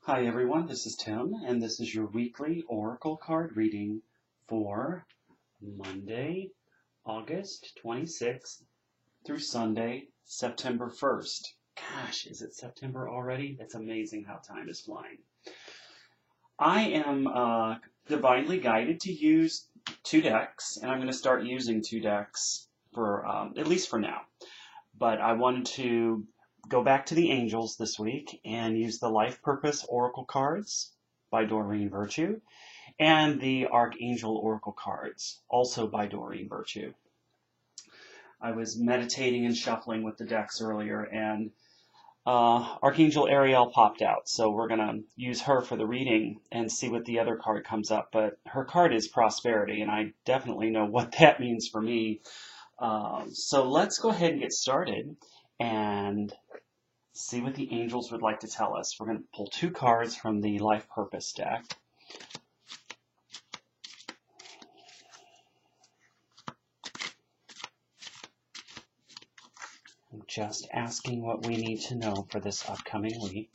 Hi everyone, this is Tim, and this is your weekly Oracle card reading for Monday, August 26th through Sunday, September 1st. Gosh, is it September already? It's amazing how time is flying. I am divinely guided to use two decks, and I'm going to start using two decks for at least for now. But I wanted to go back to the angels this week and use the Life Purpose Oracle cards by Doreen Virtue and the Archangel Oracle cards, also by Doreen Virtue. I was meditating and shuffling with the decks earlier, and Archangel Ariel popped out, so we're going to use her for the reading and see what the other card comes up. But her card is prosperity, and I definitely know what that means for me. So let's go ahead and get started and see what the angels would like to tell us. We're going to pull two cards from the Life Purpose deck. I'm just asking what we need to know for this upcoming week.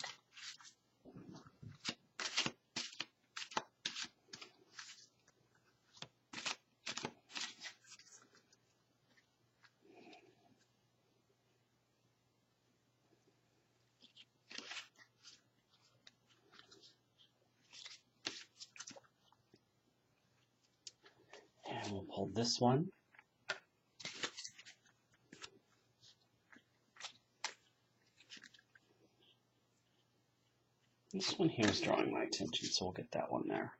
And we'll pull this one. This one here is drawing my attention, so we'll get that one there.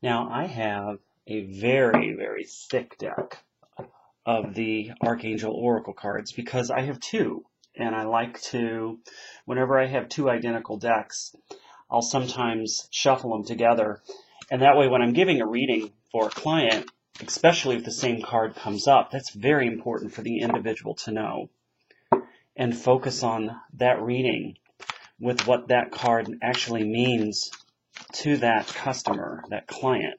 Now, I have a very, very thick deck of the Archangel Oracle cards because I have two, and I like to, whenever I have two identical decks, I'll sometimes shuffle them together, and that way when I'm giving a reading for a client, especially if the same card comes up, that's very important for the individual to know and focus on that reading with what that card actually means to that customer, that client.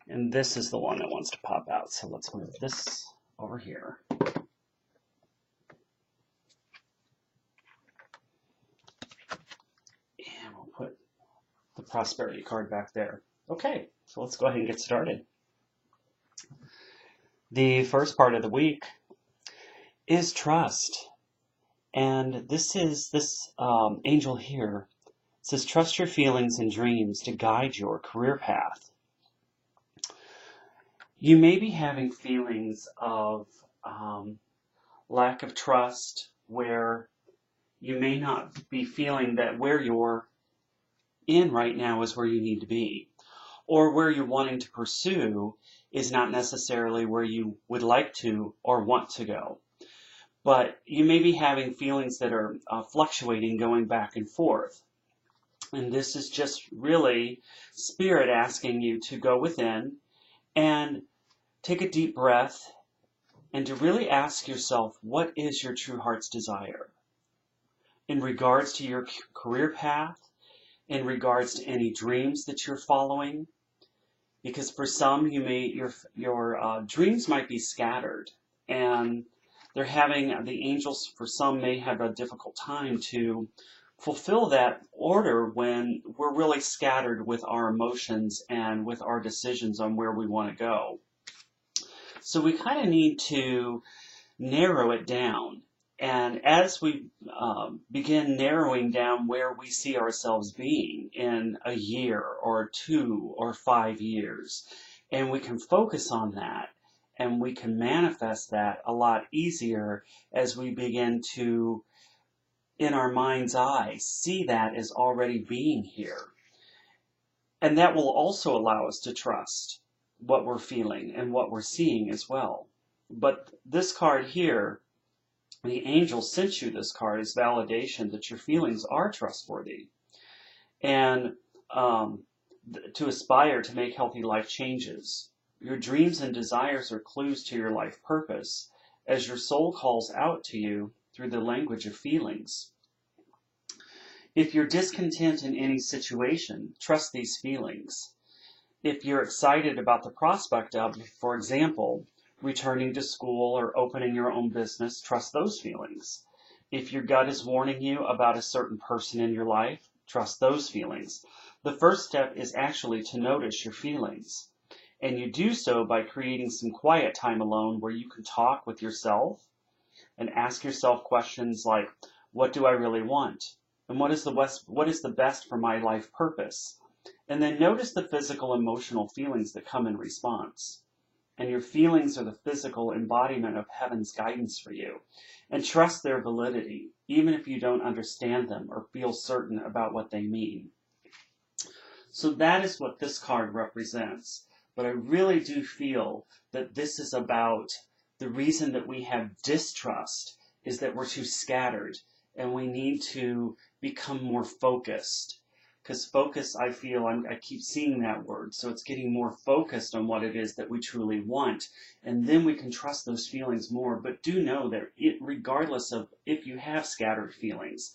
And this is the one that wants to pop out, so let's move this over here. And we'll put the prosperity card back there. Okay, so let's go ahead and get started. The first part of the week is trust. And this angel here says, trust your feelings and dreams to guide your career path. You may be having feelings of lack of trust, where you may not be feeling that where you're in right now is where you need to be, or where you're wanting to pursue is not necessarily where you would like to or want to go. But you may be having feelings that are fluctuating, going back and forth. And this is just really Spirit asking you to go within and take a deep breath and to really ask yourself, what is your true heart's desire in regards to your career path, in regards to any dreams that you're following? Because for some, your dreams might be scattered, and they're having, the angels for some may have a difficult time to fulfill that order when we're really scattered with our emotions and with our decisions on where we want to go. So we kind of need to narrow it down. And as we begin narrowing down where we see ourselves being in a year or 2 or 5 years, and we can focus on that, and we can manifest that a lot easier as we begin to, in our mind's eye, see that as already being here. And that will also allow us to trust what we're feeling and what we're seeing as well. But this card here, the angel sent you this card as validation that your feelings are trustworthy, and to aspire to make healthy life changes. Your dreams and desires are clues to your life purpose as your soul calls out to you through the language of feelings. If you're discontent in any situation, trust these feelings. if you're excited about the prospect of, for example, returning to school or opening your own business, trust those feelings. If your gut is warning you about a certain person in your life, trust those feelings. The first step is actually to notice your feelings. And you do so by creating some quiet time alone where you can talk with yourself and ask yourself questions like, what do I really want? And what is the best for my life purpose? And then notice the physical, emotional feelings that come in response. And your feelings are the physical embodiment of heaven's guidance for you. And trust their validity, even if you don't understand them or feel certain about what they mean. So that is what this card represents. But I really do feel that this is about the reason that we have distrust is that we're too scattered and we need to become more focused. Because focus, I feel, I keep seeing that word, so it's getting more focused on what it is that we truly want, and then we can trust those feelings more. But do know that regardless of if you have scattered feelings,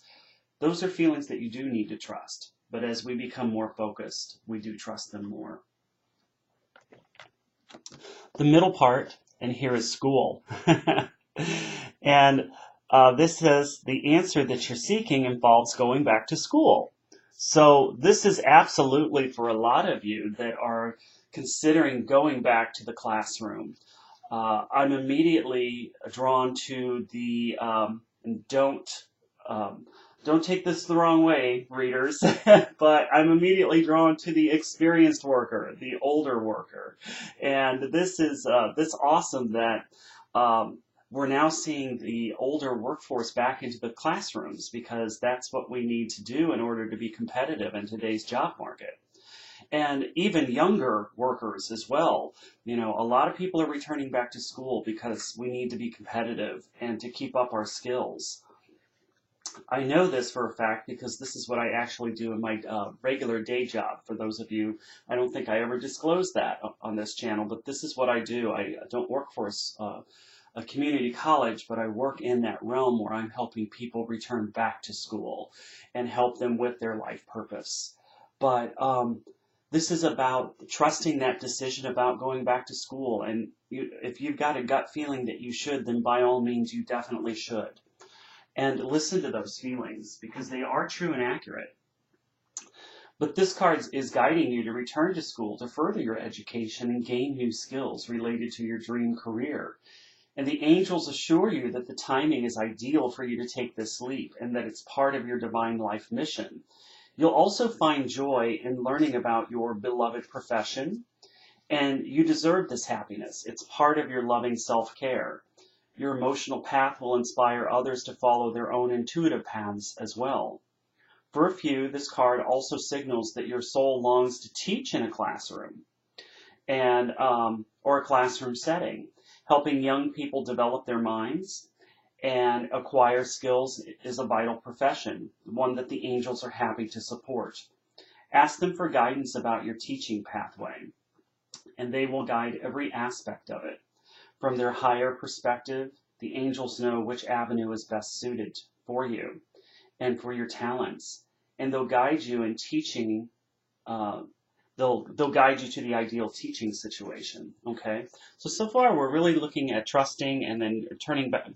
those are feelings that you do need to trust. But as we become more focused, we do trust them more. The middle part, and here is school. And this says the answer that you're seeking involves going back to school. So this is absolutely for a lot of you that are considering going back to the classroom. I'm immediately drawn to the, and don't take this the wrong way, readers, but I'm immediately drawn to the experienced worker, the older worker. And this is this awesome that we're now seeing the older workforce back into the classrooms because that's what we need to do in order to be competitive in today's job market. And even younger workers as well. You know, a lot of people are returning back to school because we need to be competitive and to keep up our skills. I know this for a fact because this is what I actually do in my regular day job. For those of you, I don't think I ever disclosed that on this channel, but this is what I do. I don't work for a community college, but I work in that realm where I'm helping people return back to school and help them with their life purpose. But this is about trusting that decision about going back to school. And if you've got a gut feeling that you should, then by all means, you definitely should. And listen to those feelings because they are true and accurate. But this card is guiding you to return to school to further your education and gain new skills related to your dream career. And the angels assure you that the timing is ideal for you to take this leap and that it's part of your divine life mission. You'll also find joy in learning about your beloved profession, and you deserve this happiness. It's part of your loving self-care. Your emotional path will inspire others to follow their own intuitive paths as well. For a few, this card also signals that your soul longs to teach in a classroom and or a classroom setting. Helping young people develop their minds and acquire skills is a vital profession, one that the angels are happy to support. Ask them for guidance about your teaching pathway, and they will guide every aspect of it. From their higher perspective, the angels know which avenue is best suited for you and for your talents, and they'll guide you in teaching. They'll guide you to the ideal teaching situation. Okay, so far we're really looking at trusting and then turning back,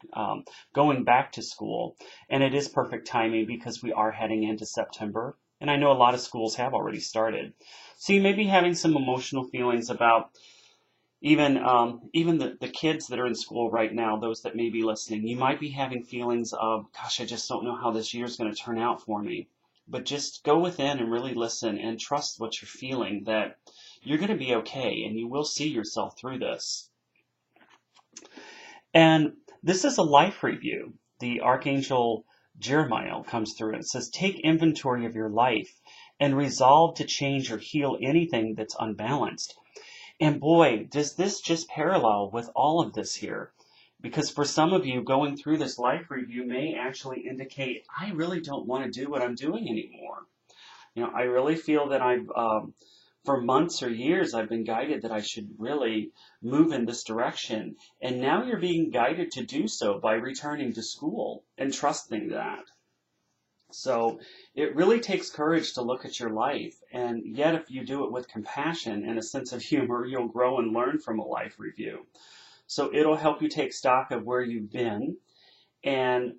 going back to school, and it is perfect timing because we are heading into September, and I know a lot of schools have already started. So you may be having some emotional feelings about even the kids that are in school right now, those that may be listening. You might be having feelings of, gosh, I just don't know how this year is going to turn out for me. But just go within and really listen and trust what you're feeling, that you're going to be okay and you will see yourself through this. And this is a life review. The Archangel Jeremiel comes through and it says, take inventory of your life and resolve to change or heal anything that's unbalanced. And boy, does this just parallel with all of this here. Because for some of you, going through this life review may actually indicate, I really don't want to do what I'm doing anymore. You know, I really feel that for months or years, I've been guided that I should really move in this direction. And now you're being guided to do so by returning to school and trusting that. So it really takes courage to look at your life, and yet if you do it with compassion and a sense of humor, you'll grow and learn from a life review. So it'll help you take stock of where you've been, and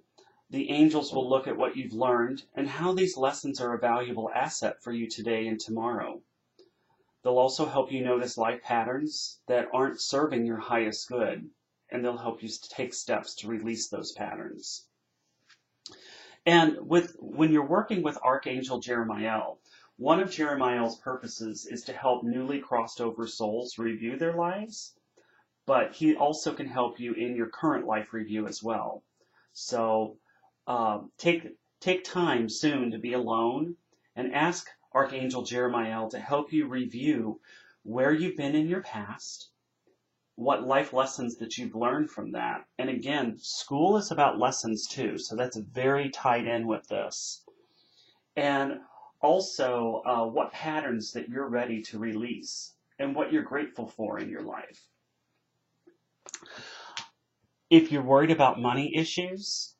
the angels will look at what you've learned and how these lessons are a valuable asset for you today and tomorrow. They'll also help you notice life patterns that aren't serving your highest good, and they'll help you take steps to release those patterns. And when you're working with Archangel Jeremiel, one of Jeremiel's purposes is to help newly crossed over souls review their lives, but he also can help you in your current life review as well. So take time soon to be alone and ask Archangel Jeremiel to help you review where you've been in your past, what life lessons that you've learned from that. And again, school is about lessons too, so that's very tied in with this. And also what patterns that you're ready to release and what you're grateful for in your life. If you're worried about money issues,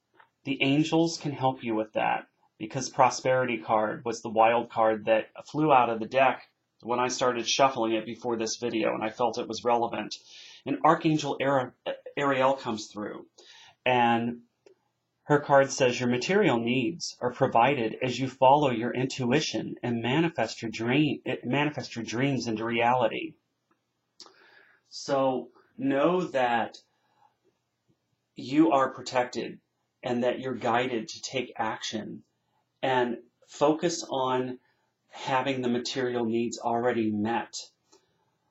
the angels can help you with that, because Prosperity card was the wild card that flew out of the deck when I started shuffling it before this video, and I felt it was relevant. And Archangel Ariel comes through, and her card says your material needs are provided as you follow your intuition and manifest your dreams into reality. So know that you are protected and that you're guided to take action, and focus on having the material needs already met.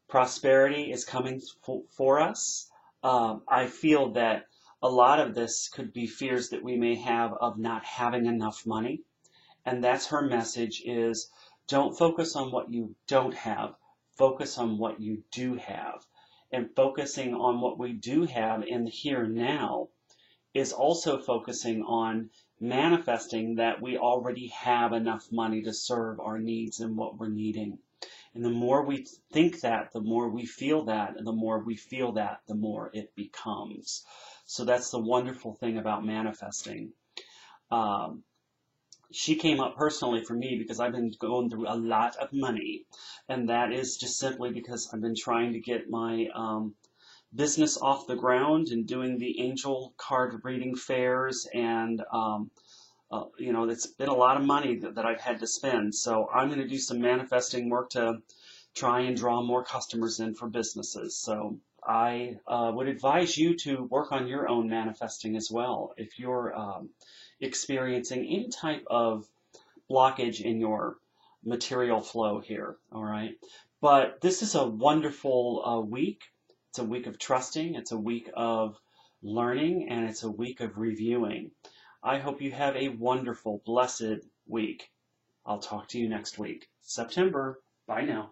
Prosperity is coming for us. I feel that a lot of this could be fears that we may have of not having enough money. And that's her message, is don't focus on what you don't have. Focus on what you do have. And focusing on what we do have in the here and now is also focusing on manifesting that we already have enough money to serve our needs and what we're needing. And the more we think that, the more we feel that, and the more we feel that, the more it becomes. So that's the wonderful thing about manifesting. She came up personally for me because I've been going through a lot of money, and that is just simply because I've been trying to get my business off the ground and doing the angel card reading fairs, and it's been a lot of money that I've had to spend. So I'm going to do some manifesting work to try and draw more customers in for businesses. So I would advise you to work on your own manifesting as well if you're experiencing any type of blockage in your material flow here. All right. But this is a wonderful week. It's a week of trusting. It's a week of learning, and it's a week of reviewing. I hope you have a wonderful, blessed week. I'll talk to you next week. September. Bye now.